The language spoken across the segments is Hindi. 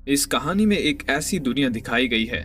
इस कहानी में एक ऐसी दुनिया दिखाई गई है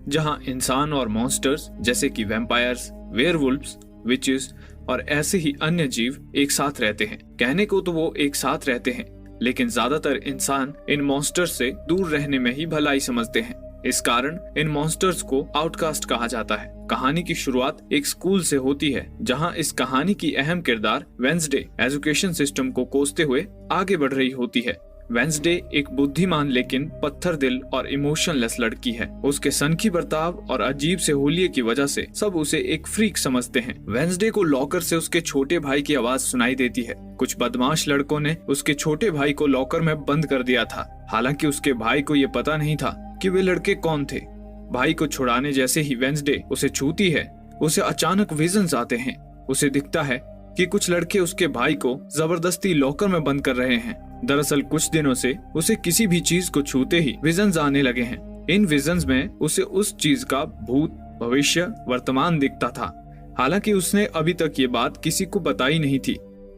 जहां इंसान और मॉन्स्टर्स जैसे कि वैम्पायर्स, वेयरवुल्व्स, विचेस और ऐसे ही अन्य जीव एक साथ रहते हैं। कहने को तो वो एक साथ रहते हैं, लेकिन ज्यादातर इंसान इन मॉन्स्टर्स से दूर रहने में ही भलाई समझते हैं। इस कारण इन मॉन्स्टर्स को आउटकास्ट कहा जाता है। कहानी की शुरुआत एक स्कूल से होती है, जहां इस कहानी की अहम किरदार वेंसडे एजुकेशन सिस्टम को कोसते हुए आगे बढ़ रही होती है। वेंसडे एक बुद्धिमान लेकिन पत्थर दिल और इमोशनलेस लड़की है। उसके सनकी बर्ताव और अजीब से होलिये की वजह से सब उसे एक फ्रीक समझते हैं। वेंसडे को लॉकर से उसके छोटे भाई की आवाज सुनाई देती है। कुछ बदमाश लड़कों ने उसके छोटे भाई को लॉकर में बंद कर दिया था। हालांकि उसके भाई को ये पता नहीं था कि वे लड़के कौन थे। भाई को छुड़ाने जैसे ही वेंसडे उसे छूती है, उसे अचानक विजन्स आते हैं। उसे दिखता है कि कुछ लड़के उसके भाई को जबरदस्ती लॉकर में बंद कर रहे हैं। दरअसल कुछ दिनों से उसे किसी भी चीज को छूते ही विजन्स आने लगे हैं। इन विजन्स में उसे उस चीज का भूत, भविष्य, वर्तमान दिखता था। हालांकि उसने अभी तक ये बात किसी को बताई नहीं थी।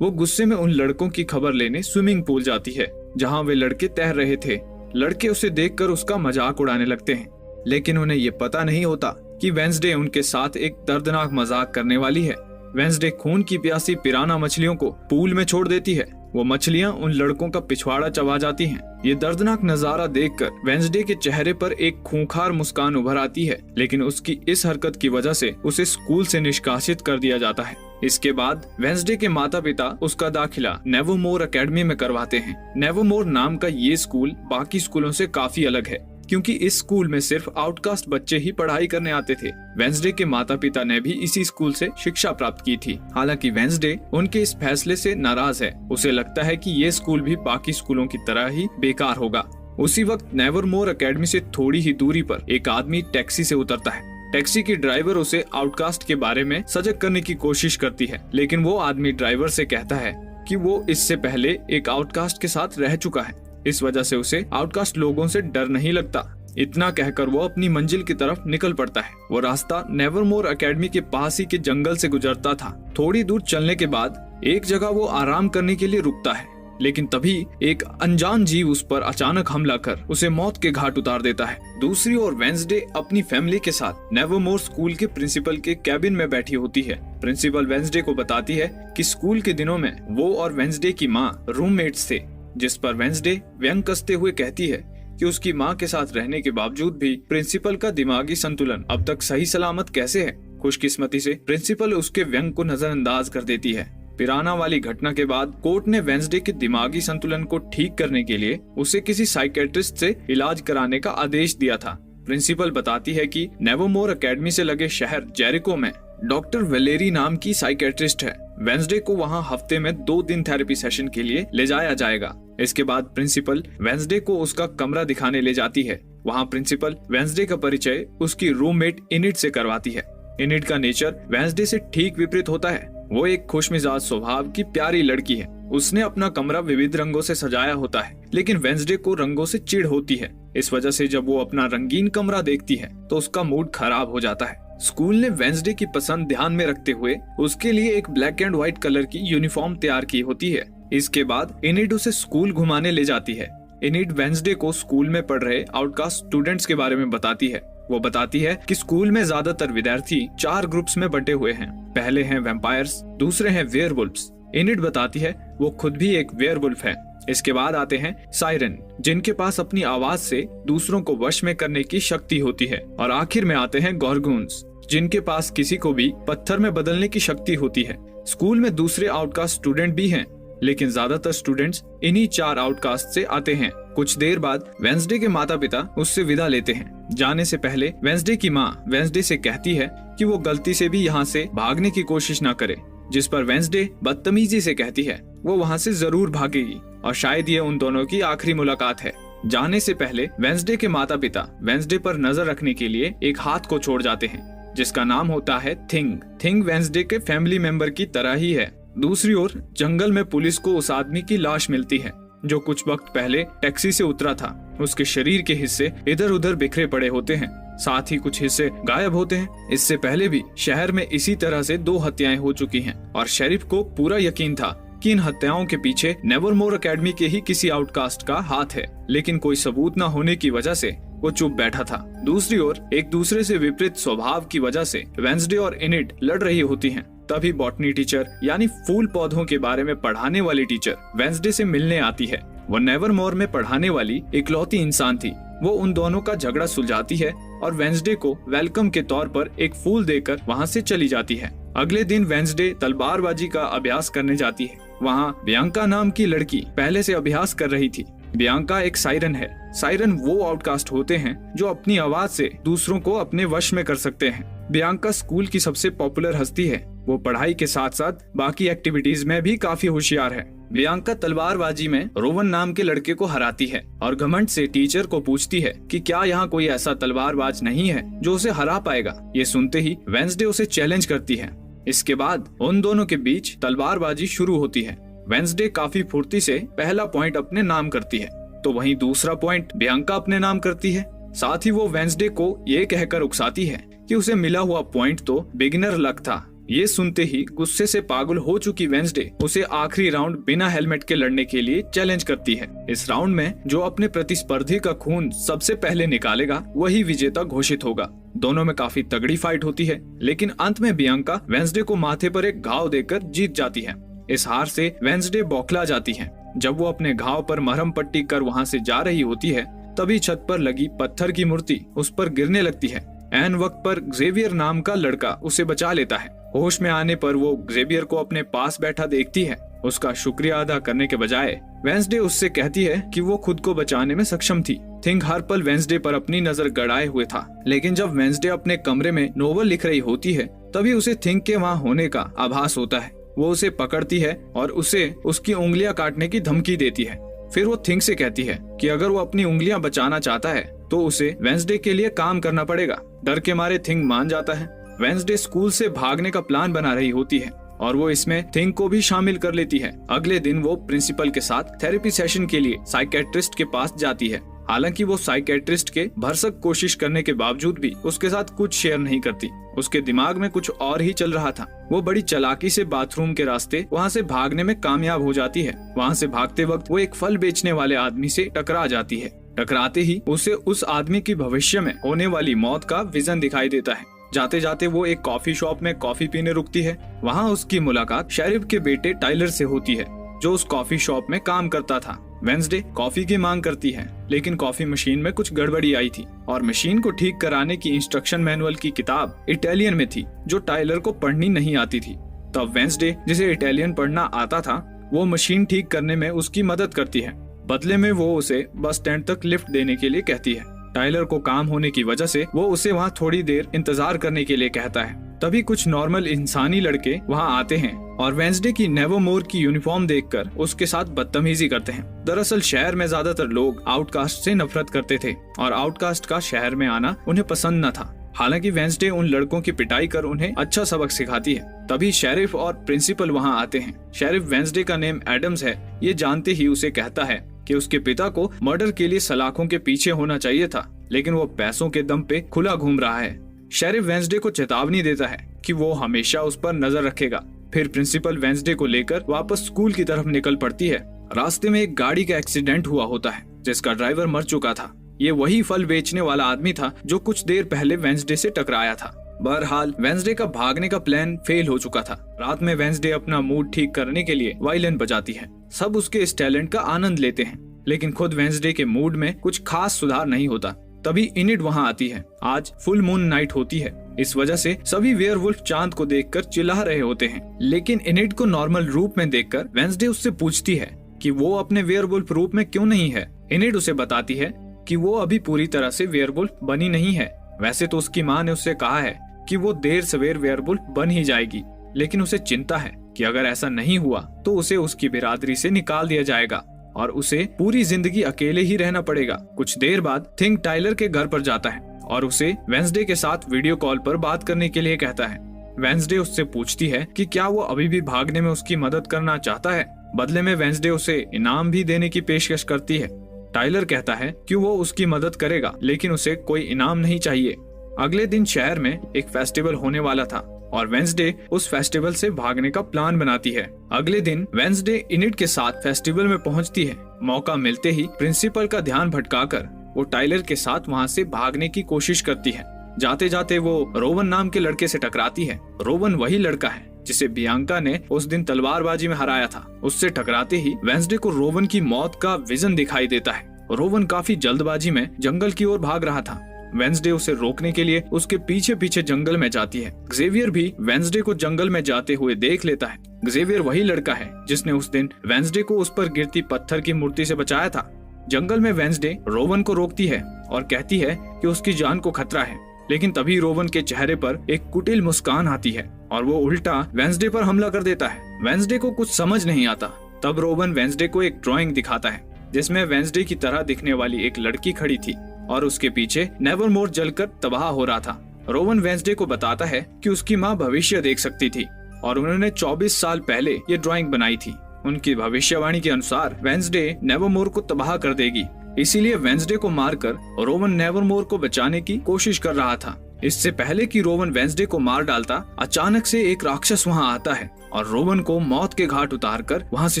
वो गुस्से में उन लड़कों की खबर लेने स्विमिंग पूल जाती है, जहां वे लड़के तैर रहे थे। लड़के उसे देखकर उसका मजाक उड़ाने लगते हैं, लेकिन उन्हें ये पता नहीं होता कि वेंसडे उनके साथ एक दर्दनाक मजाक करने वाली है। वेंसडे खून की प्यासी पिराना मछलियों को पूल में छोड़ देती है। वो मछलियां उन लड़कों का पिछवाड़ा चबा जाती हैं। ये दर्दनाक नजारा देखकर वेंसडे के चेहरे पर एक खूंखार मुस्कान उभर आती है, लेकिन उसकी इस हरकत की वजह से उसे स्कूल से निष्कासित कर दिया जाता है। इसके बाद वेंसडे के माता पिता उसका दाखिला नेवरमोर एकेडमी में करवाते हैं। नेवरमोर नाम का ये स्कूल बाकी स्कूलों से काफी अलग है, क्योंकि इस स्कूल में सिर्फ आउटकास्ट बच्चे ही पढ़ाई करने आते थे। वेंसडे के माता पिता ने भी इसी स्कूल से शिक्षा प्राप्त की थी। हालांकि वेंसडे उनके इस फैसले से नाराज है। उसे लगता है कि ये स्कूल भी बाकी स्कूलों की तरह ही बेकार होगा। उसी वक्त नेवरमोर एकेडमी से थोड़ी ही दूरी पर एक आदमी टैक्सी से उतरता है। टैक्सी की ड्राइवर उसे आउटकास्ट के बारे में सजग करने की कोशिश करती है, लेकिन वो आदमी ड्राइवर से कहता है कि वो इससे पहले एक आउटकास्ट के साथ रह चुका है। इस वजह से उसे आउटकास्ट लोगों से डर नहीं लगता। इतना कहकर वो अपनी मंजिल की तरफ निकल पड़ता है। वो रास्ता नेवरमोर एकेडमी के पास ही के जंगल से गुजरता था। थोड़ी दूर चलने के बाद एक जगह वो आराम करने के लिए रुकता है, लेकिन तभी एक अनजान जीव उस पर अचानक हमला कर उसे मौत के घाट उतार देता है। दूसरी ओर वेंसडे अपनी फैमिली के साथ नेवरमोर स्कूल के प्रिंसिपल के कैबिन में बैठी होती है। प्रिंसिपल वेंसडे को बताती है कि स्कूल के दिनों में वो और वेंसडे की माँ रूममेट्स थे, जिस पर वेंसडे व्यंग कसते हुए कहती है कि उसकी माँ के साथ रहने के बावजूद भी प्रिंसिपल का दिमागी संतुलन अब तक सही सलामत कैसे है। खुशकिस्मती से प्रिंसिपल उसके व्यंग को नजरअंदाज कर देती है। पिराना वाली घटना के बाद कोर्ट ने वेंसडे के दिमागी संतुलन को ठीक करने के लिए उसे किसी साइकेट्रिस्ट से इलाज कराने का आदेश दिया था। प्रिंसिपल बताती है कि नेवरमोर एकेडमी से लगे शहर जेरिको में डॉक्टर वेलेरी नाम की साइकेट्रिस्ट है। वेंसडे को वहां हफ्ते में 2 दिन थेरेपी सेशन के लिए ले जाया जाएगा। इसके बाद प्रिंसिपल वेंसडे को उसका कमरा दिखाने ले जाती है। वहां प्रिंसिपल वेंसडे का परिचय उसकी रूममेट इनिड से करवाती है। इनिड का नेचर वेंसडे से ठीक विपरीत होता है। वो एक खुशमिजाज स्वभाव की प्यारी लड़की है। उसने अपना कमरा विविध रंगों से सजाया होता है, लेकिन वेंसडे को रंगों से चिढ़ होती है। इस वजह से जब वो अपना रंगीन कमरा देखती है तो उसका मूड खराब हो जाता है। स्कूल ने वेंसडे की पसंद ध्यान में रखते हुए उसके लिए एक ब्लैक एंड व्हाइट कलर की यूनिफॉर्म तैयार की होती है। इसके बाद इनिड उसे स्कूल घुमाने ले जाती है। इनिड वेंसडे को स्कूल में पढ़ रहे आउटकास्ट स्टूडेंट्स के बारे में बताती है। वो बताती है कि स्कूल में ज्यादातर विद्यार्थी 4 ग्रुप्स में बंटे हुए हैं। पहले हैं वैम्पायर्स, दूसरे हैं वेयरवुल्व्स। इनिड बताती है वो खुद भी एक वेयरवुल्फ है। इसके बाद आते हैं साइरन, जिनके पास अपनी आवाज से दूसरों को वश में करने की शक्ति होती है। और आखिर में आते हैं गॉर्गून्स, जिनके पास किसी को भी पत्थर में बदलने की शक्ति होती है। स्कूल में दूसरे आउटकास्ट स्टूडेंट भी हैं, लेकिन ज्यादातर स्टूडेंट्स इन्हीं 4 आउटकास्ट से आते हैं। कुछ देर बाद वेंसडे के माता पिता उससे विदा लेते हैं। जाने से पहले वेंसडे की माँ वेंसडे से कहती है कि वो गलती से भी यहाँ से भागने की कोशिश न करे, जिस पर वेंसडे बदतमीजी से कहती है वो वहाँ से जरूर भागेगी और शायद ये उन दोनों की आखिरी मुलाकात है। जाने से पहले वेंसडे के माता पिता वेंसडे पर नजर रखने के लिए एक हाथ को छोड़ जाते हैं, जिसका नाम होता है थिंग। थिंग वेंसडे के फैमिली मेंबर की तरह ही है। दूसरी ओर जंगल में पुलिस को उस आदमी की लाश मिलती है जो कुछ वक्त पहले टैक्सी से उतरा था। उसके शरीर के हिस्से इधर उधर बिखरे पड़े होते हैं, साथ ही कुछ हिस्से गायब होते हैं। इससे पहले भी शहर में इसी तरह से 2 हत्याएं हो चुकी हैं और शेरिफ को पूरा यकीन था कि इन हत्याओं के पीछे नेवरमोर एकेडमी के ही किसी आउटकास्ट का हाथ है, लेकिन कोई सबूत न होने की वजह से वो चुप बैठा था। दूसरी ओर एक दूसरे से विपरीत स्वभाव की वजह से वेंसडे और इनिड लड़ रही होती हैं। तभी बॉटनी टीचर यानी फूल पौधों के बारे में पढ़ाने वाली टीचर वेंसडे से मिलने आती है। वो नेवरमोर में पढ़ाने वाली इकलौती इंसान थी। वो उन दोनों का झगड़ा सुलझाती है और वेंसडे को वेलकम के तौर पर एक फूल देकर वहाँ से चली जाती है। अगले दिन वेंसडे तलवारबाजी का अभ्यास करने जाती है। वहाँ बियांका नाम की लड़की पहले से अभ्यास कर रही थी। बियांका एक सायरन है। सायरन वो आउटकास्ट होते हैं जो अपनी आवाज से दूसरों को अपने वश में कर सकते हैं। बियांका स्कूल की सबसे पॉपुलर हस्ती है। वो पढ़ाई के साथ साथ बाकी एक्टिविटीज में भी काफी होशियार है। बियांका तलवारबाजी में रोवन नाम के लड़के को हराती है और घमंड से टीचर को पूछती है कि क्या यहाँ कोई ऐसा तलवारबाज नहीं है जो उसे हरा पाएगा। ये सुनते ही वेंसडे उसे चैलेंज करती है। इसके बाद उन दोनों के बीच तलवारबाजी शुरू होती है। वेंसडे काफी फुर्ती से पहला पॉइंट अपने नाम करती है, तो वहीं दूसरा पॉइंट बियांका अपने नाम करती है। साथ ही वो वेंसडे को ये कहकर उकसाती है कि उसे मिला हुआ पॉइंट तो बिगिनर लक था। ये सुनते ही गुस्से से पागल हो चुकी वेंसडे उसे आखिरी राउंड बिना हेलमेट के लड़ने के लिए चैलेंज करती है। इस राउंड में जो अपने प्रतिस्पर्धी का खून सबसे पहले निकालेगा वही विजेता घोषित होगा। दोनों में काफी तगड़ी फाइट होती है, लेकिन अंत में बियांका वेंसडे को माथे पर एक घाव देकर जीत जाती है। इस हार से वेंसडे बौखला जाती है। जब वो अपने घाव पर मरहम पट्टी कर वहाँ से जा रही होती है, तभी छत पर लगी पत्थर की मूर्ति उस पर गिरने लगती है। ऐन वक्त पर जेवियर नाम का लड़का उसे बचा लेता है। होश में आने पर वो जेवियर को अपने पास बैठा देखती है। उसका शुक्रिया अदा करने के बजाय वेंसडे उससे कहती है कि वो खुद को बचाने में सक्षम थी। थिंग हर पल वेंसडे पर अपनी नजर गड़ाए हुए था, लेकिन जब वेंसडे अपने कमरे में नोवेल लिख रही होती है तभी उसे थिंग के वहाँ होने का आभास होता है। वो उसे पकड़ती है और उसे उसकी उंगलियां काटने की धमकी देती है। फिर वो थिंग से कहती है कि अगर वो अपनी उंगलियां बचाना चाहता है तो उसे वेंसडे के लिए काम करना पड़ेगा। डर के मारे थिंग मान जाता है। वेंसडे स्कूल से भागने का प्लान बना रही होती है और वो इसमें थिंग को भी शामिल कर लेती है। अगले दिन वो प्रिंसिपल के साथ थेरेपी सेशन के लिए साइकेट्रिस्ट के पास जाती है। हालांकि वो साइकेट्रिस्ट के भरसक कोशिश करने के बावजूद भी उसके साथ कुछ शेयर नहीं करती। उसके दिमाग में कुछ और ही चल रहा था। वो बड़ी चालाकी से बाथरूम के रास्ते वहाँ से भागने में कामयाब हो जाती है। वहाँ से भागते वक्त वो एक फल बेचने वाले आदमी से टकरा जाती है। टकराते ही उसे उस आदमी की भविष्य में होने वाली मौत का विजन दिखाई देता है। जाते जाते वो एक कॉफी शॉप में कॉफी पीने रुकती है। वहाँ उसकी मुलाकात शेरिफ के बेटे टाइलर से होती है, जो उस कॉफी शॉप में काम करता था। वेंसडे कॉफी की मांग करती है, लेकिन कॉफी मशीन में कुछ गड़बड़ी आई थी और मशीन को ठीक कराने की इंस्ट्रक्शन मैनुअल की किताब इटालियन में थी, जो टाइलर को पढ़नी नहीं आती थी। तब वेंसडे, जिसे इटालियन पढ़ना आता था, वो मशीन ठीक करने में उसकी मदद करती है। बदले में वो उसे बस स्टैंड तक लिफ्ट देने के लिए कहती है। टाइलर को काम होने की वजह से वो उसे वहाँ थोड़ी देर इंतजार करने के लिए कहता है। तभी कुछ नॉर्मल इंसानी लड़के वहाँ आते हैं और वेंसडे की नेवरमोर की यूनिफॉर्म देखकर उसके साथ बदतमीजी करते हैं। दरअसल शहर में ज्यादातर लोग आउटकास्ट से नफरत करते थे और आउटकास्ट का शहर में आना उन्हें पसंद न था। हालांकि वेंसडे उन लड़कों की पिटाई कर उन्हें अच्छा सबक सिखाती है। तभी शेरिफ और प्रिंसिपल वहाँ आते हैं। शेरिफ वेंसडे का नेम एडम्स है, ये जानते ही उसे कहता है कि उसके पिता को मर्डर के लिए सलाखों के पीछे होना चाहिए था, लेकिन वो पैसों के दम पे खुला घूम रहा है। शेरिफ वेंसडे को चेतावनी देता है कि वो हमेशा उस पर नजर रखेगा। फिर प्रिंसिपल वेंसडे को लेकर वापस स्कूल की तरफ निकल पड़ती है। रास्ते में एक गाड़ी का एक्सीडेंट हुआ होता है, जिसका ड्राइवर मर चुका था। ये वही फल बेचने वाला आदमी था जो कुछ देर पहले वेंसडे से टकराया था। बहरहाल वेंसडे का भागने का प्लान फेल हो चुका था। रात में वेंसडे अपना मूड ठीक करने के लिए वायलिन बजाती है। सब उसके इस टैलेंट का आनंद लेते हैं, लेकिन खुद वेंसडे के मूड में कुछ खास सुधार नहीं होता। तभी इनिड वहाँ आती है। आज फुल मून नाइट होती है, इस वजह से सभी वेयरवुल्फ चांद को देखकर चिल्ला रहे होते हैं। लेकिन इनिड को नॉर्मल रूप में देखकर वेंसडे उससे पूछती है कि वो अपने वेयरवुल्फ रूप में क्यों नहीं है। इनिड उसे बताती है कि वो अभी पूरी तरह से वेयरवुल्फ बनी नहीं है। वैसे तो उसकी माँ ने उससे कहा है कि वो देर सवेर वेयरवुल्फ बन ही जाएगी, लेकिन उसे चिंता है कि अगर ऐसा नहीं हुआ तो उसे उसकी बिरादरी से निकाल दिया जाएगा और उसे पूरी जिंदगी अकेले ही रहना पड़ेगा। कुछ देर बाद थिंग टाइलर के घर पर जाता है और उसे वेंसडे के साथ वीडियो कॉल पर बात करने के लिए कहता है। वेंसडे उससे पूछती है कि क्या वो अभी भी भागने में उसकी मदद करना चाहता है। बदले में वेंसडे उसे इनाम भी देने की पेशकश करती है। टाइलर कहता है कि वो उसकी मदद करेगा, लेकिन उसे कोई इनाम नहीं चाहिए। अगले दिन शहर में एक फेस्टिवल होने वाला था। और वेंसडे उस फेस्टिवल से भागने का प्लान बनाती है। अगले दिन वेंसडे इनिड के साथ फेस्टिवल में पहुंचती है। मौका मिलते ही प्रिंसिपल का ध्यान भटकाकर वो टाइलर के साथ वहां से भागने की कोशिश करती है। जाते जाते वो रोवन नाम के लड़के से टकराती है। रोवन वही लड़का है जिसे बियांका ने उस दिन तलवारबाजी में हराया था। उससे टकराते ही वेंसडे को रोवन की मौत का विजन दिखाई देता है। रोवन काफी जल्दबाजी में जंगल की ओर भाग रहा था। वेंसडे उसे रोकने के लिए उसके पीछे पीछे जंगल में जाती है। ज़ेवियर भी वेंसडे को जंगल में जाते हुए देख लेता है। ज़ेवियर वही लड़का है जिसने उस दिन वेंसडे को उस पर गिरती पत्थर की मूर्ति से बचाया था। जंगल में वेंसडे रोवन को रोकती है और कहती है कि उसकी जान को खतरा है, लेकिन तभी रोवन के चेहरे पर एक कुटिल मुस्कान आती है और वो उल्टा वेंसडे पर हमला कर देता है। वेंसडे को कुछ समझ नहीं आता। तब रोवन वेंसडे को एक ड्राइंग दिखाता है जिसमें वेंसडे की तरह दिखने वाली एक लड़की खड़ी थी और उसके पीछे नेवरमोर जलकर तबाह हो रहा था। रोवन वेंसडे को बताता है कि उसकी माँ भविष्य देख सकती थी और उन्होंने 24 साल पहले ये ड्राइंग बनाई थी। उनकी भविष्यवाणी के अनुसार वेंसडे नेवरमोर को तबाह कर देगी, इसीलिए वेंसडे को मारकर रोवन नेवरमोर को बचाने की कोशिश कर रहा था। इससे पहले कि रोवन वेंसडे को मार डालता, अचानक से एक राक्षस वहां आता है और रोवन को मौत के घाट उतारकर वहां से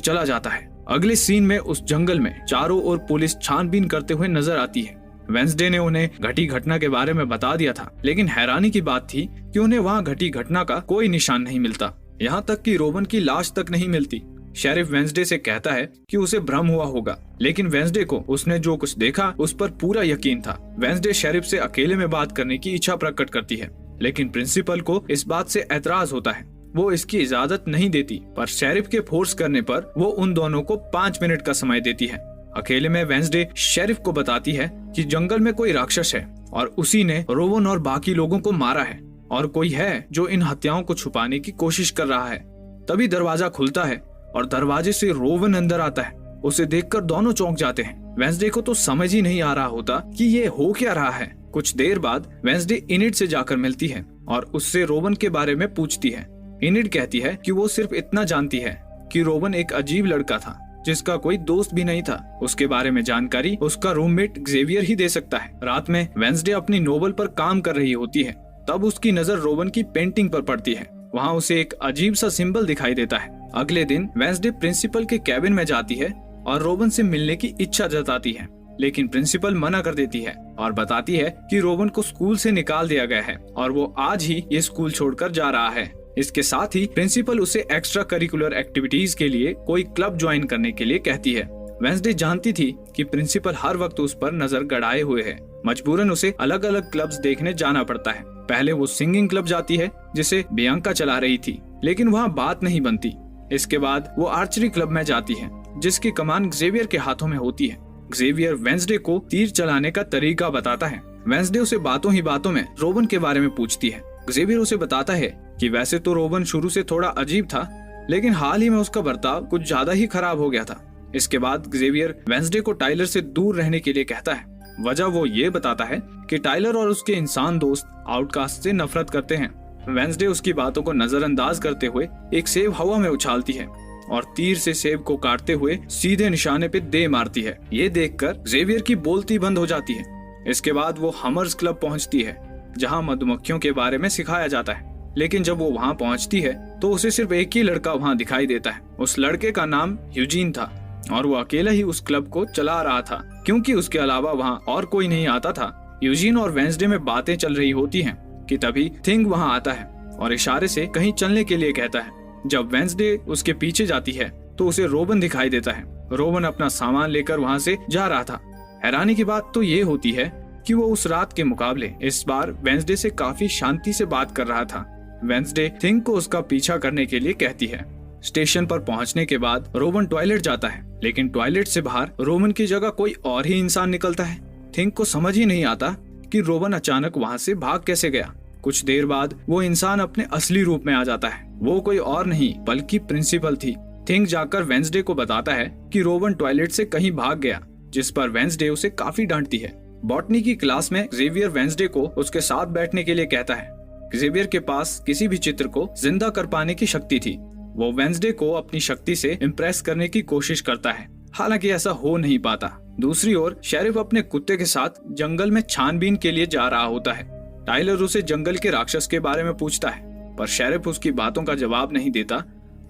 चला जाता है। अगले सीन में उस जंगल में चारों ओर पुलिस छानबीन करते हुए नजर आती है। वेंसडे ने उन्हें घटी घटना के बारे में बता दिया था, लेकिन हैरानी की बात थी कि उन्हें वहां घटी घटना का कोई निशान नहीं मिलता। यहाँ तक कि रोवन की लाश तक नहीं मिलती। शेरिफ वेंसडे से कहता है कि उसे भ्रम हुआ होगा, लेकिन वेंसडे को उसने जो कुछ देखा उस पर पूरा यकीन था। वेंसडे शेरिफ से अकेले में बात करने की इच्छा प्रकट करती है, लेकिन प्रिंसिपल को इस बात से एतराज होता है। वो इसकी इजाजत नहीं देती, पर शेरिफ के फोर्स करने पर वो उन दोनों को 5 मिनट का समय देती है। अकेले में वेंसडे शेरिफ को बताती है कि जंगल में कोई राक्षस है और उसी ने रोवन और बाकी लोगों को मारा है और कोई है जो इन हत्याओं को छुपाने की कोशिश कर रहा है। तभी दरवाजा खुलता है और दरवाजे से रोवन अंदर आता है। उसे देखकर दोनों चौंक जाते हैं। वेंसडे को तो समझ ही नहीं आ रहा होता कि ये हो क्या रहा है। कुछ देर बाद वेंसडे इनिड से जाकर मिलती है और उससे रोवन के बारे में पूछती है। इनिड कहती है कि वो सिर्फ इतना जानती है कि रोवन एक अजीब लड़का था जिसका कोई दोस्त भी नहीं था। उसके बारे में जानकारी उसका रूममेट ज़ेवियर ही दे सकता है। रात में वेंसडे अपनी नोवेल पर काम कर रही होती है, तब उसकी नजर रोवन की पेंटिंग पर पड़ती है। वहाँ उसे एक अजीब सा सिंबल दिखाई देता है। अगले दिन वेंसडे प्रिंसिपल के कैबिन में जाती है और रोवन से मिलने की इच्छा जताती है, लेकिन प्रिंसिपल मना कर देती है और बताती है कि रोवन को स्कूल से निकाल दिया गया है और वो आज ही ये स्कूल छोड़कर जा रहा है। इसके साथ ही प्रिंसिपल उसे एक्स्ट्रा करिकुलर एक्टिविटीज के लिए कोई क्लब ज्वाइन करने के लिए कहती है। वेंसडे जानती थी कि प्रिंसिपल हर वक्त उस पर नजर गड़ाए हुए है। मजबूरन उसे अलग अलग क्लब्स देखने जाना पड़ता है। पहले वो सिंगिंग क्लब जाती है जिसे बियांका चला रही थी, लेकिन वहाँ बात नहीं बनती। इसके बाद वो आर्चरी क्लब में जाती है जिसकी कमान ज़ेवियर के हाथों में होती है। ज़ेवियर वेंसडे को तीर चलाने का तरीका बताता है। वेंसडे उसे बातों ही बातों में रोवन के बारे में पूछती है। ज़ेवियर उसे बताता है कि वैसे तो रोवन शुरू से थोड़ा अजीब था, लेकिन हाल ही में उसका बर्ताव कुछ ज्यादा ही खराब हो गया था। इसके बाद ज़ेवियर वेंसडे को टाइलर से दूर रहने के लिए कहता है। वजह वो ये बताता है कि टाइलर और उसके इंसान दोस्त आउटकास्ट से नफरत करते हैं। वेंसडे उसकी बातों को नजरअंदाज करते हुए एक सेब हवा में उछालती है और तीर से सेब को काटते हुए सीधे निशाने पे दे मारती है। ये देखकर ज़ेवियर की बोलती बंद हो जाती है। इसके बाद वो हमर्स क्लब पहुंचती है जहां मधुमक्खियों के बारे में सिखाया जाता है, लेकिन जब वो वहां पहुंचती है तो उसे सिर्फ एक ही लड़का वहां दिखाई देता है। उस लड़के का नाम यूजीन था और वो अकेला ही उस क्लब को चला रहा था, क्योंकि उसके अलावा वहां और कोई नहीं आता था। यूजीन और वेंसडे में बातें चल रही होती हैं कि तभी थिंग वहां आता है और इशारे से कहीं चलने के लिए कहता है। जब वेंसडे उसके पीछे जाती है तो उसे रोवन दिखाई देता है। रोवन अपना सामान लेकर वहां से जा रहा था। हैरानी की बात तो ये होती है कि वो उस रात के मुकाबले इस बार वेंसडे से काफी शांति से बात कर रहा था। वेंसडे थिंग को उसका पीछा करने के लिए कहती है। स्टेशन पर पहुंचने के बाद रोवन टॉयलेट जाता है, लेकिन टॉयलेट से बाहर रोवन की जगह कोई और ही इंसान निकलता है। थिंग को समझ ही नहीं आता कि रोवन अचानक वहां से भाग कैसे गया। कुछ देर बाद वो इंसान अपने असली रूप में आ जाता है। वो कोई और नहीं बल्कि प्रिंसिपल थी। थिंग जाकर वेंसडे को बताता है कि रोवन टॉयलेट से कहीं भाग गया, जिस पर वेंसडे उसे काफी डांटती है। बॉटनी की क्लास में ज़ेवियर वेंसडे को उसके साथ बैठने के लिए कहता है। ज़ेवियर के पास किसी भी चित्र को जिंदा कर पाने की शक्ति थी। वो वेंसडे को अपनी शक्ति से इम्प्रेस करने की कोशिश करता है, हालांकि ऐसा हो नहीं पाता। दूसरी ओर शेरिफ अपने कुत्ते के साथ जंगल में छानबीन के लिए जा रहा होता है। टाइलर उसे जंगल के राक्षस के बारे में पूछता है। पर शेरिफ उसकी बातों का जवाब नहीं देता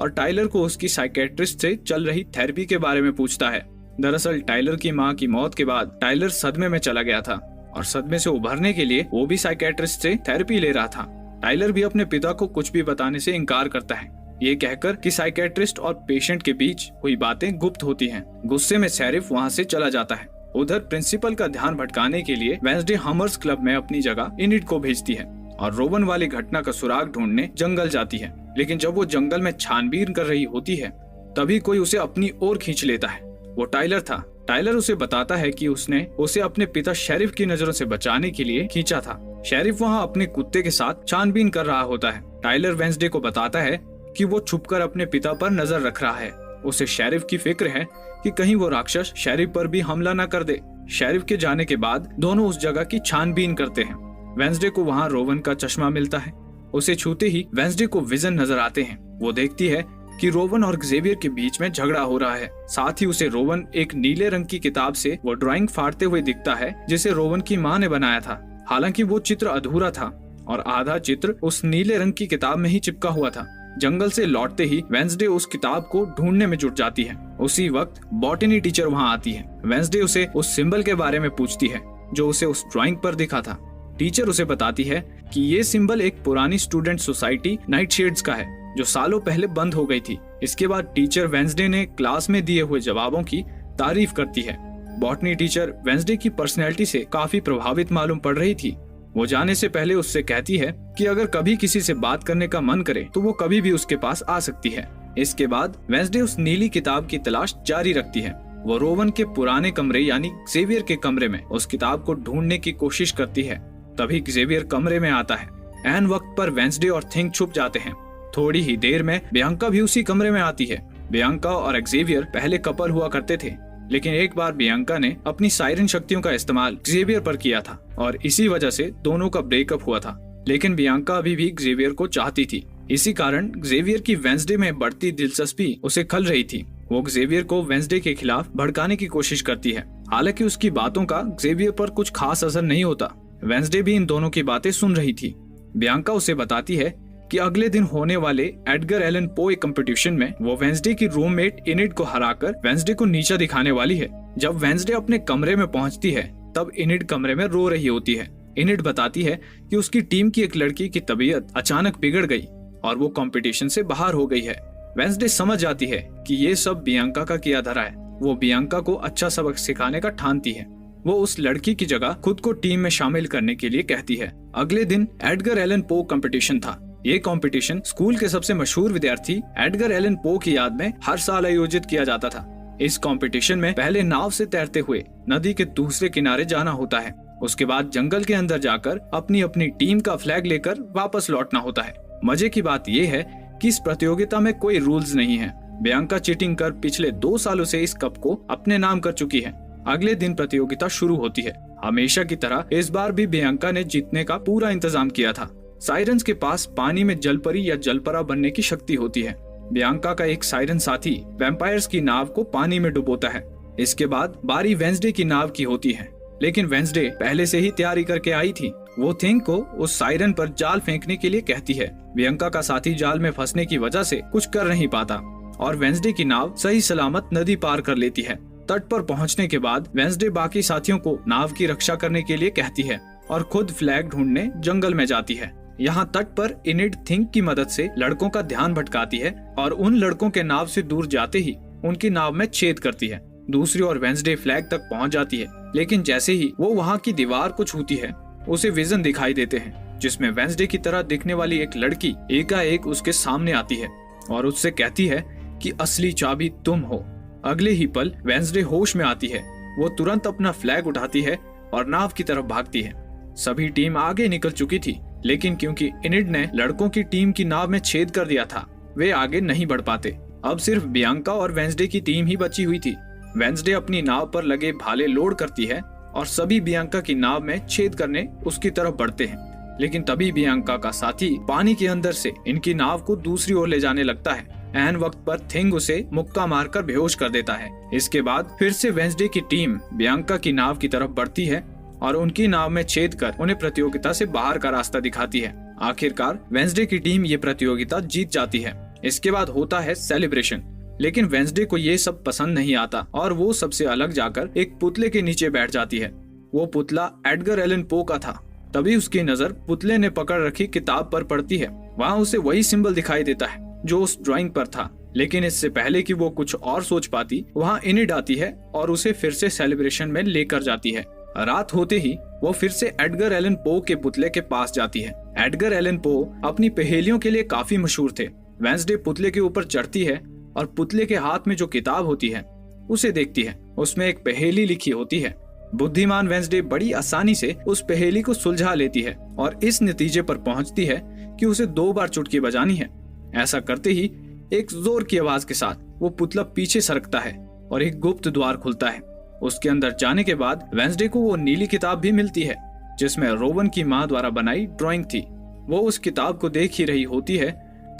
और टाइलर को उसकी साइकेट्रिस्ट से चल रही थेरेपी के बारे में पूछता है। दरअसल टाइलर की मां की मौत के बाद टाइलर सदमे में चला गया था और सदमे से उभरने के लिए वो भी साइकेट्रिस्ट से थेरेपी ले रहा था। टाइलर भी अपने पिता को कुछ भी बताने से इनकार करता है, ये कहकर कि साइकेट्रिस्ट और पेशेंट के बीच हुई बातें गुप्त होती हैं। गुस्से में शेरिफ वहाँ से चला जाता है। उधर प्रिंसिपल का ध्यान भटकाने के लिए वेंसडे हमर्स क्लब में अपनी जगह इनिड को भेजती है और रोवन वाली घटना का सुराग ढूंढने जंगल जाती है। लेकिन जब वो जंगल में छानबीन कर रही होती है तभी कोई उसे अपनी ओर खींच लेता है। वो टाइलर था। टाइलर उसे बताता है कि उसने उसे अपने पिता शेरिफ की नजरों से बचाने के लिए खींचा था। शेरिफ वहाँ अपने कुत्ते के साथ छानबीन कर रहा होता है। टाइलर वेंसडे को बताता है कि वो छुपकर अपने पिता पर नजर रख रहा है। उसे शेरिफ की फिक्र है कि कहीं वो राक्षस शेरिफ पर भी हमला न कर दे। शेरिफ के जाने के बाद दोनों उस जगह की छानबीन करते हैं। वेंसडे को वहाँ रोवन का चश्मा मिलता है। उसे छूते ही वेंसडे को विजन नजर आते हैं। वो देखती है कि रोवन और ज़ेवियर के बीच में झगड़ा हो रहा है। साथ ही उसे रोवन एक नीले रंग की किताब से वो ड्राइंग फाड़ते हुए दिखता है जिसे रोवन की माँ ने बनाया था। हालांकि वो चित्र अधूरा था और आधा चित्र उस नीले रंग की किताब में ही चिपका हुआ था। जंगल से लौटते ही वेंसडे उस किताब को ढूंढने में जुट जाती है। उसी वक्त बॉटनी टीचर वहाँ आती है। वेंसडे उसे उस सिंबल के बारे में पूछती है जो उसे उस ड्राइंग पर दिखा था। टीचर उसे बताती है कि ये सिंबल एक पुरानी स्टूडेंट सोसाइटी नाइटशेड्स का है जो सालों पहले बंद हो गई थी। इसके बाद टीचर वेंसडे ने क्लास में दिए हुए जवाबों की तारीफ करती है। बॉटनी टीचर वेंसडे की पर्सनैलिटी से काफी प्रभावित मालूम पड़ रही थी। वो जाने से पहले उससे कहती है कि अगर कभी किसी से बात करने का मन करे तो वो कभी भी उसके पास आ सकती है। इसके बाद वेंसडे उस नीली किताब की तलाश जारी रखती है। वो रोवन के पुराने कमरे यानी ज़ेवियर के कमरे में उस किताब को ढूंढने की कोशिश करती है। तभी ज़ेवियर कमरे में आता है। ऐन वक्त पर वेंसडे और थिंग छुप जाते हैं। थोड़ी ही देर में बियांका भी उसी कमरे में आती है। बियांका और ज़ेवियर पहले कपल हुआ करते थे, लेकिन एक बार बियांका ने अपनी सायरन शक्तियों का इस्तेमाल ज़ेवियर पर किया था और इसी वजह से दोनों का ब्रेकअप हुआ था। लेकिन बियांका अभी भी ज़ेवियर को चाहती थी। इसी कारण ज़ेवियर की वेंसडे में बढ़ती दिलचस्पी उसे खल रही थी। वो ज़ेवियर को वेंसडे के खिलाफ भड़काने की कोशिश करती है। हालांकि उसकी बातों का ज़ेवियर पर कुछ खास असर नहीं होता। वेंसडे भी इन दोनों की बातें सुन रही थी। बियांका उसे बताती है कि अगले दिन होने वाले एडगर एलन पोए कंपटीशन में वो वेंसडे की रूममेट इनिड को हराकर वेंसडे को नीचा दिखाने वाली है। जब वेंसडे अपने कमरे में पहुंचती है तब इनिड कमरे में रो रही होती है। इनिड बताती है कि उसकी टीम की एक लड़की की तबीयत अचानक बिगड़ गई और वो कंपटीशन से बाहर हो गई है। वेंसडे समझ जाती है कि ये सब बियांका का किया धरा है। वो बियांका को अच्छा सबक सिखाने का ठानती है। वो उस लड़की की जगह खुद को टीम में शामिल करने के लिए कहती है। अगले दिन एडगर एलन पो कंपटीशन था। ये कंपटीशन स्कूल के सबसे मशहूर विद्यार्थी एडगर एलन पो की याद में हर साल आयोजित किया जाता था। इस कंपटीशन में पहले नाव से तैरते हुए नदी के दूसरे किनारे जाना होता है। उसके बाद जंगल के अंदर जाकर अपनी अपनी टीम का फ्लैग लेकर वापस लौटना होता है। मजे की बात यह है कि इस प्रतियोगिता में कोई रूल्स नहीं है। बियांका चीटिंग कर पिछले 2 सालों से इस कप को अपने नाम कर चुकी है। अगले दिन प्रतियोगिता शुरू होती है। हमेशा की तरह इस बार भी बियांका ने जीतने का पूरा इंतजाम किया था। साइरन्स के पास पानी में जलपरी या जलपरा बनने की शक्ति होती है। बियांका का एक साइरन साथी वैम्पायर्स की नाव को पानी में डुबोता है। इसके बाद बारी वेंसडे की नाव की होती है, लेकिन वेंसडे पहले से ही तैयारी करके आई थी। वो थिंग को उस साइरन पर जाल फेंकने के लिए कहती है। बियांका का साथी जाल में फंसने की वजह से कुछ कर नहीं पाता और वेंसडे की नाव सही सलामत नदी पार कर लेती है। तट पर पहुंचने के बाद वेंसडे बाकी साथियों को नाव की रक्षा करने के लिए कहती है और खुद फ्लैग ढूंढने जंगल में जाती है। यहाँ तट पर इनिड थिंक की मदद से लड़कों का ध्यान भटकाती है और उन लड़कों के नाव से दूर जाते ही उनकी नाव में छेद करती है। दूसरी ओर वेंसडे फ्लैग तक पहुँच जाती है, लेकिन जैसे ही वो वहाँ की दीवार को छूती है उसे विजन दिखाई देते हैं जिसमें वेंसडे की तरह दिखने वाली एक लड़की एकाएक उसके सामने आती है और उससे कहती है कि असली चाबी तुम हो। अगले ही पल वेंसडे होश में आती है। वो तुरंत अपना फ्लैग उठाती है और नाव की तरफ भागती है। सभी टीम आगे निकल चुकी थी, लेकिन क्योंकि इनिड ने लड़कों की टीम की नाव में छेद कर दिया था, वे आगे नहीं बढ़ पाते। अब सिर्फ बियांका और वेंसडे की टीम ही बची हुई थी। वेंसडे अपनी नाव पर लगे भाले लोड करती है और सभी बियांका की नाव में छेद करने उसकी तरफ बढ़ते हैं। लेकिन तभी बियांका का साथी पानी के अंदर से इनकी नाव को दूसरी ओर ले जाने लगता है। ऐन वक्त पर थिंग उसे मुक्का मारकर बेहोश कर देता है। इसके बाद फिर से वेंसडे की टीम बियांका की नाव की तरफ बढ़ती है और उनकी नाव में छेद कर उन्हें प्रतियोगिता से बाहर का रास्ता दिखाती है। आखिरकार वेंसडे की टीम ये प्रतियोगिता जीत जाती है। इसके बाद होता है सेलिब्रेशन, लेकिन वेंसडे को ये सब पसंद नहीं आता और वो सबसे अलग जाकर एक पुतले के नीचे बैठ जाती है। वो पुतला एडगर एलन पो का था। तभी उसकी नजर पुतले ने पकड़ रखी किताब पर पड़ती है। वहाँ उसे वही सिंबल दिखाई देता है जो उस ड्राइंग पर था, लेकिन इससे पहले कि वो कुछ और सोच पाती, वहाँ इनिड आती है और उसे फिर से सेलिब्रेशन में लेकर जाती है। रात होते ही वो फिर से एडगर एलन पो के पुतले के पास जाती है। एडगर एलन पो अपनी पहेलियों के लिए काफी मशहूर थे। वेंसडे पुतले के ऊपर चढ़ती है और पुतले के हाथ में जो किताब होती है उसे देखती है। उसमें एक पहेली लिखी होती है। बुद्धिमान वेंसडे बड़ी आसानी से उस पहेली को सुलझा लेती है और इस नतीजे पर पहुंचती है कि उसे 2 बार चुटकी बजानी है। ऐसा करते ही एक जोर की आवाज के साथ वो पुतला पीछे सरकता है और एक गुप्त द्वार खुलता है। उसके अंदर जाने के बाद वेंसडे को वो नीली किताब भी मिलती है जिसमें रोवन की माँ द्वारा बनाई ड्राइंग थी। वो उस किताब को देख ही रही होती है,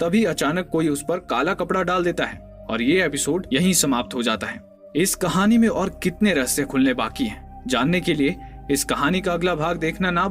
तभी अचानक कोई उस पर काला कपड़ा डाल देता है और ये एपिसोड यहीं समाप्त हो जाता है। इस कहानी में और कितने रहस्य खुलने बाकी हैं, जानने के लिए इस कहानी का अगला भाग देखना ना